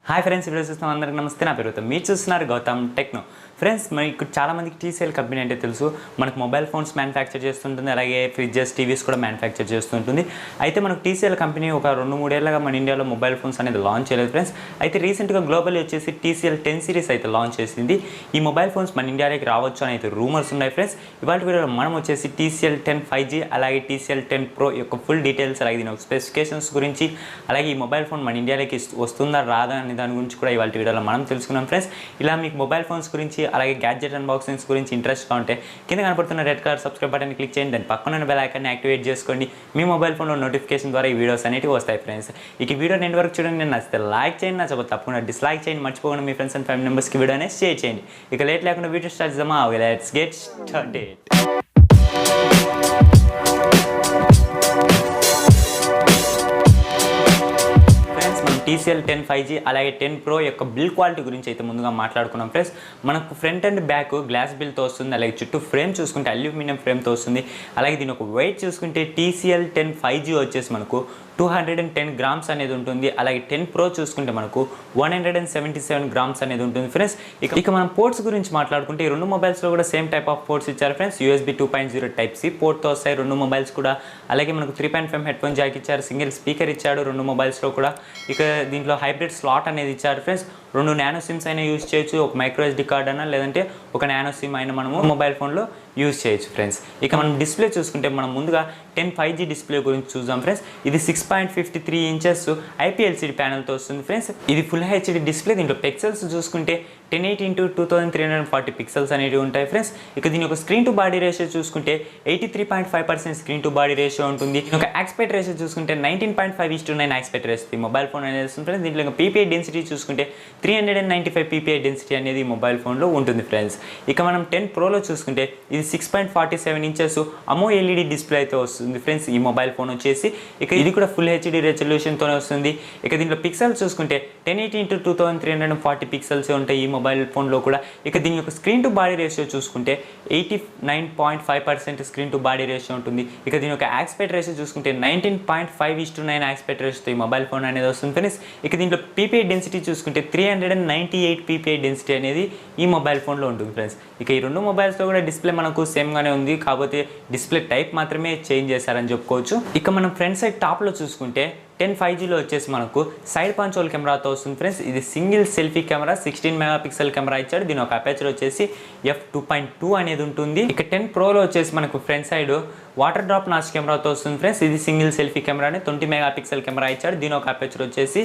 Hi friends, video చూస్తున్నాం అందరికీ నమస్తే. నా పేరు మీరు చూస్తున్నారు గౌతమ్ టెక్నో. ఫ్రెండ్స్, మనకి చాలా మందికి టీసీఎల్ కంపెనీ అంటే తెలుసు. మనకు మొబైల్ ఫోన్స్ మ్యానుఫ్యాక్చర్ చేస్తుంటుంది, అలాగే ఫ్రిడ్జెస్, టీవీస్ కూడా మ్యానుఫ్యాక్చర్ చేస్తుంటుంది. అయితే మనకు టీసీఎల్ కంపెనీ ఒక 2-3 ఏళ్ళగా మన ఇండియాలో మొబైల్ ఫోన్స్ అనేది లాంచ్ చేయలేదు ఫ్రెండ్స్. అయితే రీసెంట్గా గ్లోబల్ వచ్చేసి టీసీఎల్ 10 సిరీస్ అయితే లాంచ్ చేసింది. ఈ మొబైల్ ఫోన్స్ మన ఇండియాలోకి రావచ్చు అని అయితే రూమర్స్ ఉన్నాయి ఫ్రెండ్స్. ఇవాళ వీడియోలో మనం వచ్చేసి టీసీఎల్ 10 5G అలాగే టీసీఎల్ 10 Pro యొక్క ఫుల్ డీటెయిల్స్, అలాగే దీని స్పెసిఫికేషన్స్ గురించి, అలాగే ఈ మొబైల్ ఫోన్ మన ఇండియాలోకి వస్తుందా రాదా అనే దాని గురించి కూడా ఇవాళ వీడియోలో మనం తెలుసుకున్నాం ఫ్రెండ్స్. ఇలా మీకు మొబైల్ ఫోన్స్ గురించి అలాగే గ్యాడ్జెట్ అన్బాక్సింగ్స్ గురించి ఇంట్రెస్ట్గా ఉంటే కింద కనపడుతున్న red colour subscribe button click చేయండి. దాని పక్కన బెల్ ఐకాన్ని యాక్టివేట్ చేసుకోండి. మీ మొబైల్ ఫోన్లో నోటిఫికేషన్ ద్వారా ఈ వీడియోస్ అనేవి వస్తాయి ఫ్రెండ్స్. ఈ వీడియో ఎండ్ వరకు చూడండి. నేను నచ్చితే లైక్ చేయండి, నచ్చకపోతే తప్పకుండా డిస్లైక్ చేయండి. మర్చిపోకుండా మీ ఫ్రెండ్స్ అండ్ ఫ్యామిలీ మెంబర్స్కి వీడియో అనేది షేర్ చేయండి. ఇక లేట్ లేకుండా వీడియో స్టార్ట్ చేద్దామా? Let's get started. TCL 10 5G అలాగే 10 Pro యొక్క బిల్ క్వాలిటీ గురించి అయితే ముందుగా మాట్లాడుకున్నాం ఫ్రెండ్స్. మనకు ఫ్రంట్ అండ్ బ్యాక్ గ్లాస్ బిల్తో వస్తుంది, అలాగే చుట్టూ ఫ్రేమ్ చూసుకుంటే అల్యూమినియం ఫ్రేమ్తో వస్తుంది. అలాగే దీని ఒక వెయిట్ చూసుకుంటే టీసీఎల్ 10 5G వచ్చేసి మనకు 210 గ్రామ్స్ అనేది ఉంటుంది. అలాగే 10 Pro చూసుకుంటే మనకు 177 గ్రామ్స్ అనేది ఉంటుంది ఫ్రెండ్స్. ఇక మనం పోర్ట్స్ గురించి మాట్లాడుకుంటే ఈ రెండు మొబైల్స్లో కూడా సేమ్ టైప్ ఆఫ్ పోర్ట్స్ ఇచ్చారు ఫ్రెండ్స్. USB 2.0 Type-C పోర్ట్తో వస్తాయి రెండు మొబైల్స్ కూడా. అలాగే మనకు 3.5 హెడ్ ఫోన్ జాక్ ఇచ్చారు, సింగిల్ స్పీకర్ ఇచ్చాడు రెండు మొబైల్స్లో కూడా. ఇక దీంట్లో హైబ్రిడ్ స్లాట్ అనేది ఇచ్చారు ఫ్రెండ్స్. 2 నానో సిమ్స్ అయినా యూజ్ చేయొచ్చు, ఒక మైక్రో SD కార్డ్ అయినా లేదంటే ఒక నానో సిమ్ అయినా మనము మొబైల్ ఫోన్లో యూజ్ చేయొచ్చు ఫ్రెండ్స్. ఇక మనం డిస్ప్లే చూసుకుంటే మనం ముందుగా 10 5G డిస్ప్లే గురించి చూద్దాం ఫ్రెండ్స్. ఇది 6.53 ఇంచెస్ IPLCD ప్యానల్తో వస్తుంది ఫ్రెండ్స్. ఇది ఫుల్ HD డిస్ప్లే. దీంట్లో పిక్సెల్స్ చూసుకుంటే 1080x2340 పిక్సెల్స్ అనేవి ఉంటాయి ఫ్రెండ్స్. ఇక దీని యొక్క స్క్రీన్ టు బాడీ రేషియో చూసుకుంటే 83.5% స్క్రీన్ టు బాడీ రేషియో ఉంటుంది. ఒక ఆస్పెక్ట్ రేషియో చూసుకుంటే 19.5:9 ఆస్పెక్ట్ రేషియో మొబైల్ ఫోన్ అనేది వస్తుంది ఫ్రెండ్స్. దీంట్లో PPI డెన్సిటీ చూసుకుంటే 395 PPI డెన్సిటీ అనేది మొబైల్ ఫోన్లో ఉంటుంది ఫ్రెండ్స్. ఇక మనం 10 Proలో చూసుకుంటే ఇది 6.47 ఇంచెస్ AMOLED డిస్ప్లే అయితే వస్తుంది ఫ్రెండ్స్ ఈ మొబైల్ ఫోన్ వచ్చేసి. ఇక ఇది కూడా ఫుల్ HD రెజల్యూషన్తోనే వస్తుంది. ఇక దీంట్లో పిక్సెల్స్ చూసుకుంటే 1080x2340 పిక్సెల్స్ ఉంటాయి ఈ మొబైల్ ఫోన్లో కూడా. ఇక దీని యొక్క స్క్రీన్ టు బాడీ రేషియో చూసుకుంటే 89.5% స్క్రీన్ టు బాడీ రేషియో ఉంటుంది. ఇక దీని యొక్క ఆస్పెక్ట్ రేషియో చూసుకుంటే 19.5:9 ఆస్పెక్ట్ రేషియోతో ఈ మొబైల్ ఫోన్ అనేది వస్తుంది ఫ్రెండ్స్. ఇక దీంట్లో PPI డెన్సిటీ చూసుకుంటే 398 PPI డెన్సిటీ అనేది ఈ మొబైల్ ఫోన్లో ఉంటుంది ఫ్రెండ్స్. ఇక ఈ రెండు మొబైల్స్లో కూడా డిస్ప్లే మనకు సేమ్గానే ఉంది, కాకపోతే డిస్ప్లే టైప్ మాత్రమే చేంజ్ చేశారని చెప్పుకోవచ్చు. ఇక మనం ఫ్రంట్ సైడ్ టాప్లో చూసుకుంటే 10 5Gలో వచ్చేసి మనకు సైడ్ పంచోల్ కెమెరాతో వస్తుంది ఫ్రెండ్స్. ఇది single selfie camera, 16 megapixel camera ఇచ్చాడు. దీని ఒక అపేచర్ వచ్చేసి f2.2 అనేది ఉంటుంది. ఇక 10 Proలో వచ్చేసి మనకు front side water drop notch కెమెరాతో వస్తుంది ఫ్రెండ్స్. ఇది సింగిల్ సెల్ఫీ కెమెరాని 20 మెగాపిక్సెల్ కెమెరా ఇచ్చాడు. దీని ఒక అపేచర్ వచ్చేసి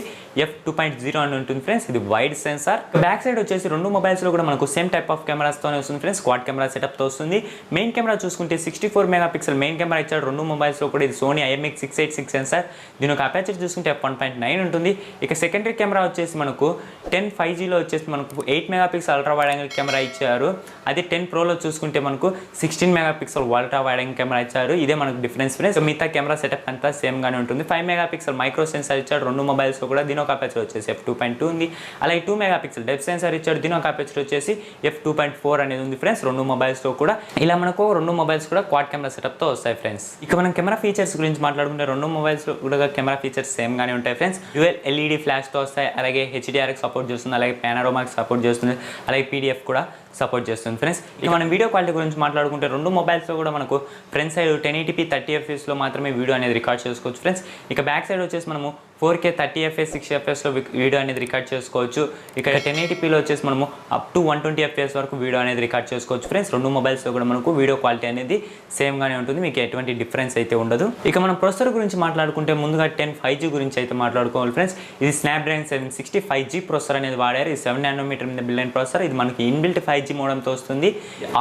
f2.0 అని ఉంటుంది ఫ్రెండ్స్. ఇది వైడ్ సెన్సార్. బ్యాక్ సైడ్ వచ్చేసి రెండు మొబైల్స్లో కూడా మనకు సేమ్ టైప్ ఆఫ్ కెమెరాస్తోనే వస్తుంది ఫ్రెండ్స్. క్వాడ్ కెమెరా సెటప్తో వస్తుంది. మెయిన్ కెమెరా చూసుకుంటే 64 మెగాపిక్సెల్ మెయిన్ కెమెరా ఇచ్చాడు రెండు మొబైల్స్లో కూడా. ఇది సోనీ IMX686 సెన్సార్. దీని ఒక అపేచర్ చూసుకుంటే f1.9 ఉంటుంది. ఇక సెకండరీ కెమెరా వచ్చేసి మనకు 10 5Gలో వచ్చేసి మనకు 8 megapixel ultra wide angle camera ఇచ్చారు. అదే 10 Proలో చూసుకుంటే మనకు 16 megapixel ultra wide angle camera ఇచ్చారు. ఇదే మనకు డిఫరెన్స్ ఫ్రెండ్స్. మిగతా కెమెరా సెటప్ అంతా సేమ్ గానే ఉంటుంది. 5 మెగాపిక్సెల్ మైక్రో సెన్సార్ ఇచ్చాడు రెండు మొబైల్స్లో కూడా. దీని ఒక అపేచర్ వచ్చేసి f2.2 ఉంది. అలాగే 2 మెగాపిక్సెల్ డెప్త్ సెన్సార్ ఇచ్చాడు. దీని ఒక అపేచర్ వచ్చేసి f2.4 అనేది ఉంది ఫ్రెండ్స్ రెండు మొబైల్స్లో కూడా. ఇలా మనకు రెండు మొబైల్స్ కూడా క్వాడ్ కెమెరా సెటప్తో వస్తాయి ఫ్రెండ్స్. ఇక మనం కెమెరా ఫీచర్స్ గురించి మాట్లాడుకుంటే రెండు మొబైల్స్లో కూడా కెమెరా ఫీచర్స్ సేమ్ గానే ఉంటాయి ఫ్రెండ్స్. డ్యూయల్ LED ఫ్లాష్తో వస్తాయి. అలాగే HDR సపోర్ట్ చేస్తుంది, అలాగే పానోరామాకి సపోర్ట్ చేస్తుంది, అలాగే PDF కూడా సపోర్ట్ చేస్తుంది ఫ్రెండ్స్. ఇక మనం వీడియో క్వాలిటీ గురించి మాట్లాడుకుంటే రెండు మొబైల్స్లో కూడా మనకు ఫ్రంట్ సైడ్ 1080p 30fps మాత్రమే వీడియో అనేది రికార్డ్ చేసుకోవచ్చు ఫ్రెండ్స్. ఇక బ్యాక్ సైడ్ వచ్చేసి మనము 4K 30fps 60fpsలో వీడియో అనేది రికార్డ్ చేసుకోవచ్చు. ఇక 1080pలో వచ్చేసి మనము అప్ టు 120fps వరకు వీడియో అనేది రికార్డ్ చేసుకోవచ్చు ఫ్రెండ్స్. రెండు మొబైల్స్లో కూడా మనకు వీడియో క్వాలిటీ అనేది సేమ్గానే ఉంటుంది, మీకు ఎటువంటి డిఫరెన్స్ అయితే ఉండదు. ఇక మనం ప్రొసెసర్ గురించి మాట్లాడుకుంటే ముందుగా 10 5G గురించి అయితే మాట్లాడుకోవాలి ఫ్రెండ్స్. ఇది స్నాప్డ్రాగన్ 765G ప్రొసెసర్ అనేది వాడారు. ఇది 7 నానోమీటర్ మీద బిల్డ్ అయిన ప్రొసెసర్. ఇది మనకి ఇన్బిల్ట్ 5G మోడమ్తో వస్తుంది.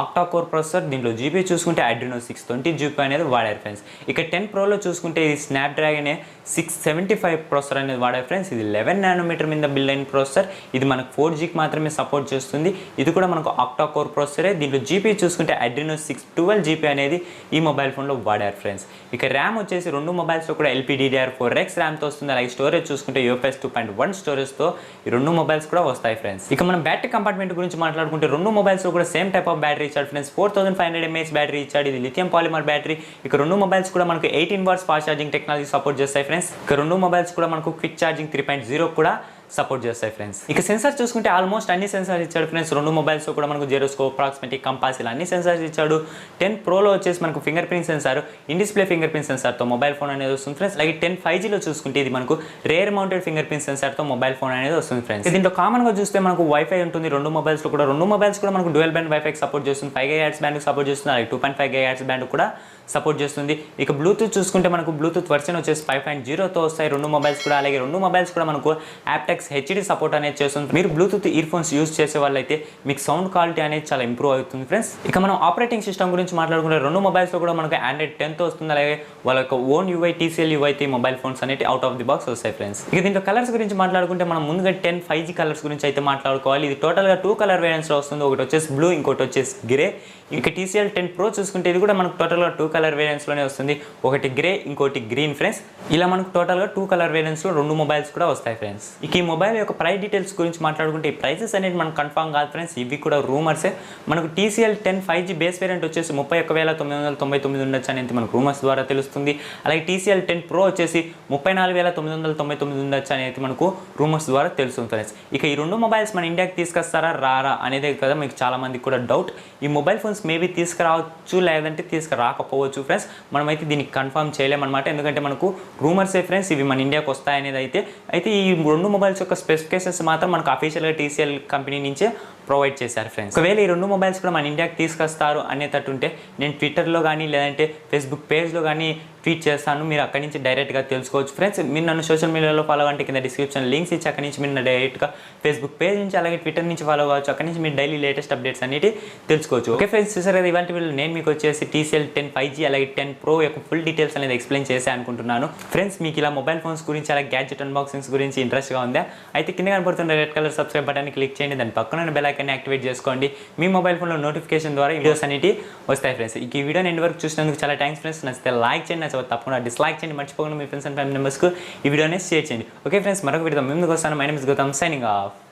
Octa core processor. దీంట్లో జీబీ చూసుకుంటే Adreno 620 GB అనేది వాడారు ఫ్రెండ్స్. ఇక 10 Proలో చూసుకుంటే ఇది స్నాప్డ్రాగన్ 675 ప్రొసెసర్ అనేది వాడారు ఫ్రెండ్స్. ఇది 11 నానోమీటర్ మీద బిల్డ్ అయిన ప్రొసెసర్. ఇది మనకు 4Gకి మాత్రమే సపోర్ట్ చేస్తుంది. ఇది కూడా మనకు ఆక్టా కోర్ ప్రొసెసరే. దీంట్లో జీబీ చూసుకుంటే Adreno 612 GB అనేది ఈ మొబైల్ ఫోన్లో వాడారు ఫ్రెండ్స్. ఇక ర్యామ్ వచ్చేసి రెండు మొబైల్స్లో కూడా LPDDR4X ర్యామ్తో వస్తుంది. అలాగే స్టోరేజ్ చూసుకుంటే UFS 2.1 స్టోరేజ్తో ఈ రెండు మొబైల్స్ కూడా వస్తాయి ఫ్రెండ్స్. ఇక మనం బ్యాటరీ కంపార్ట్మెంట్ గురించి మాట్లాడుకుంటే రెండు మొబైల్స్లో కూడా సేమ్ టైప్ ఆఫ్ బ్యాటరీ ఇచ్చాడు ఫ్రెండ్స్. 4500 mAh బ్యాటరీ ఇచ్చాడు. ఇది లిథియం పాలిమర్ బ్యాటరీ. ఇక రెండు మొబైల్స్ కూడా మనకు 18 watts fast charging technology support చేస్తాయి ఫ్రెండ్స్. ఇక రెండు మొబైల్స్ కూడా మనకు క్విక్ ఛార్జింగ్ 3.0 కూడా సపోర్ట్ చేస్తాయి ఫ్రెండ్స్. ఇక సెన్సార్ చూసుకుంటే ఆల్మోస్ట్ అన్ని సెన్సార్స్ ఇచ్చాడు ఫ్రెండ్స్. 2 మొబైల్స్ కూడా మనకు జైరోస్కోప్, ప్రాక్సిమిటీ, కంపాస్ ఇలా అన్ని సెన్సార్స్ ఇచ్చాడు. 10 ప్రోలో వచ్చేసి మనకు finger print sensor, in display finger print సెన్సార్తో మొబైల్ ఫోన్ అనేది వస్తుంది ఫ్రెండ్స్. అలాగే 10 5Gలో చూసుకుంటే ఇది మనకు రేర్ మౌంటెడ్ ఫింగర్ ప్రింట్ సెన్సార్తో మొబైల్ ఫోన్ అనేది వస్తుంది ఫ్రెండ్స్. దీంట్లో కామన్గా చూస్తే మనకు వైఫై ఉంటుంది 2 మొబైల్స్ కూడా మనకు డ్యూయల్ బ్యాండ్ వైఫై సపోర్ట్ చేస్తుంది, 5 GHz బ్యాండ్ సపోర్ట్ చేస్తుంది, అలాగే 2.5 GHz బ్యాండ్ కూడా సపోర్ట్ చేస్తుంది. ఇక బ్లూటూత్ చూసుకుంటే మనకు బ్లూటూత్ వర్షన్ వచ్చేసి 5.0తో వస్తాయి 2 మొబైల్స్ కూడా. అలాగే 2 మొబైల్స్ కూడా మనకు యాప్టెక్స్ హెచ్డి సపోర్ట్ అనేది చేస్తుంది. మీరు బ్లూటూత్ ఇయర్ ఫోన్స్ యూజ్ చేసే వాళ్ళైతే మీకు సౌండ్ క్వాలిటీ అనేది చాలా ఇంప్రూవ్ అవుతుంది ఫ్రెండ్స్. ఇక మనం ఆపరేటింగ్ సిస్టమ్ గురించి మాట్లాడుకుంటే 2 మొబైల్స్లో కూడా మనకు Android 10తో వస్తుంది. అలాగే వాళ్ళ యొక్క own UI TCL UI mobile phones అనేవి అవుట్ ఆఫ్ ది బాక్స్ వస్తాయి ఫ్రెండ్స్. ఇక దీంట్లో కలర్స్ గురించి మాట్లాడుకుంటే మనం ముందుగా 10 5G కలర్స్ గురించి అయితే మాట్లాడుకోవాలి. ఇది టోటల్గా 2 కలర్ వేరియంట్స్లో వస్తుంది. ఒకటి వచ్చేసి బ్లూ, ఇంకోటి వచ్చేసి గ్రే. ఇక TCL 10 Pro చూసుకుంటే ఇది కూడా మనకు టోటల్గా 2 కలర్ వేరియంట్స్లోనే వస్తుంది. ఒకటి గ్రే, ఇంకోటి గ్రీన్ ఫ్రెండ్స్. ఇలా మనకు టోటల్గా 2 కలర్ వేరియంట్స్లో 2 మొబైల్స్ కూడా వస్తాయి ఫ్రెండ్స్. ఇక ఈ మొబైల్ యొక్క ప్రైస్ డీటెయిల్స్ గురించి మాట్లాడుకుంటే ఈ ప్రైసెస్ అనేది మనకు కన్ఫర్మ్ కాదు ఫ్రెండ్స్, ఇవి కూడా రూమర్సే. మనకు TCL 10 5G బేస్ వేరియంట్ వచ్చేసి 31,999 ఉండొచ్చు అనేది మనకు రూమర్స్ ద్వారా తెలుస్తుంది. అలాగే TCL 10 Pro వచ్చేసి 34,999 ఉండొచ్చు అనేది మనకు రూమర్స్ ద్వారా తెలుస్తుంది ఫ్రెండ్స్. ఇక ఈ 2 మొబైల్స్ మన ఇండియాకి తీసుకొస్తారా రారా అనేది కదా మీకు చాలా మందికి కూడా డౌట్. ఈ మొబైల్ ఫోన్స్ మేబీ తీసుకురావచ్చు, లేదంటే తీసుకురాకపోవచ్చు ఫ్రెండ్స్. మనమైతే దీనికి కన్ఫర్మ్ చేయలేమన్నమాట, ఎందుకంటే మనకు రూమర్సే ఫ్రెండ్స్ ఇవి మన ఇండియాకి వస్తాయనేది. అయితే ఈ 2 మొబైల్స్ యొక్క స్పెసిఫికేషన్స్ మాత్రం మనకు అఫీషియల్గా TCL కంపెనీ నుంచే ప్రొవైడ్ చేశారు ఫ్రెండ్స్. ఒకవేళ ఈ 2 మొబైల్స్ కూడా మన ఇండియాకి తీసుకొస్తారు అనేటట్టుంటే నేను ట్విట్టర్లో కానీ లేదంటే ఫేస్బుక్ పేజ్లో కానీ ట్వీట్ చేస్తాను, మీరు అక్కడి నుంచి డైరెక్ట్గా తెలుసుకోవచ్చు ఫ్రెండ్స్. మీరు నన్ను సోషల్ మీడియాలో ఫాలో అంటే కింద డిస్క్రిప్షన్ లింక్స్ ఇచ్చి అక్కడి నుంచి మీరు డైరెక్ట్గా ఫేస్బుక్ పేజ్ నుంచి అలాగే ట్విట్టర్ నుంచి ఫాలో కావచ్చు. అక్కడి నుంచి మీరు డైలీ లేటెస్ట్ అప్డేట్స్ అనేవి తెలుసుకోవచ్చు. ఓకే ఫ్రెండ్స్, చూసారు కదా ఇవాళ వీళ్ళు నేను మీకు వచ్చేసి TCL 10 5G అలాగే 10 Pro యొక్క ఫుల్ డీటెయిల్స్ అనేది ఎక్స్ప్లెయిన్ చేసి అనుకుంటున్నాను ఫ్రెండ్స్. మీకు ఇలా మొబైల్ ఫోన్స్ గురించి అలాగే గ్యాడ్జెట్ అన్బాక్సింగ్స్ గురించి ఇంట్రెస్ట్గా ఉందా అయితే కింద కనపడుతున్న red colour subscribe button click చేయండి, దాని పక్కన బెల్ ఐకాన్ని యాక్టివేట్ చేసుకోండి. మీ మొబైల్ ఫోన్లో నోటిఫికేషన్ ద్వారా వీడియోస్ అనేవి వస్తాయి ఫ్రెండ్స్. ఈ వీడియోని ఎండ్ వరకు చూసినందుకు చాలా థ్యాంక్స్ ఫ్రెండ్స్. నచ్చితే లైక్ చేయండి, నచ్చితే తప్పకుండా డిస్లైక్ చేయండి, మర్చిపోకుండా మీ ఫ్రెండ్స్ అండ్ ఫ్యామిలీ మెంబర్స్కు ఈ వీడియోని షేర్ చేయండి. ఓకే ఫ్రెండ్స్, మరొక వీడియో ముందుకు వస్తాను. My name is Gautam, signing of.